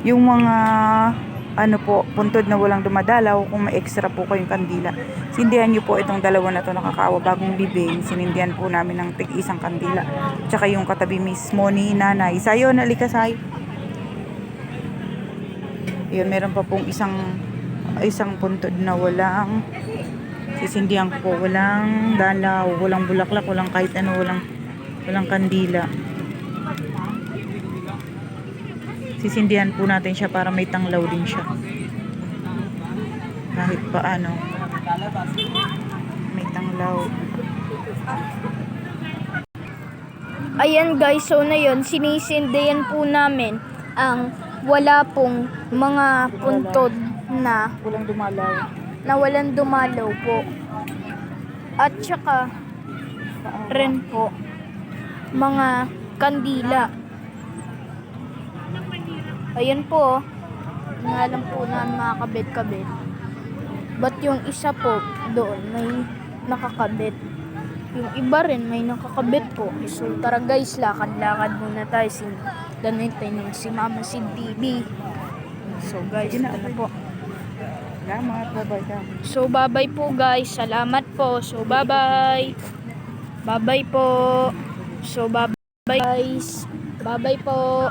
Yung mga ano po, puntod na walang dumadalaw, kung may extra po kayong kandila, sindihan nyo po itong dalawa na to, nakakaawa, bagong libing, sinindihan po namin ng tig isang kandila. Tsaka yung katabi mismo ni nanay. Sayo, nalika sayo. Yun, meron pa pong isang puntod na walang sisindihan ko po, walang dalaw, walang bulaklak, walang kahit ano, walang kandila. Sisindihan po natin siya para may tanglaw din siya. Kahit paano, may tanglaw. Ayan guys, so na yun, sinisindihan po namin ang wala pong mga puntod na Walang dumalaw. walang dumalaw po. At saka rin po mga kandila. Ayan po, nga lang po na makakabit-kabit. But yung isa po doon may nakakabit. Yung iba rin may nakakabit po. So tara guys, lakad-lakad muna tayo. Danay si Mama si TV. So guys, ito na po. Salamat, bye-bye ka. So bye-bye po guys. Salamat po. So bye-bye. Bye-bye po. So bye-bye guys. Bye-bye po.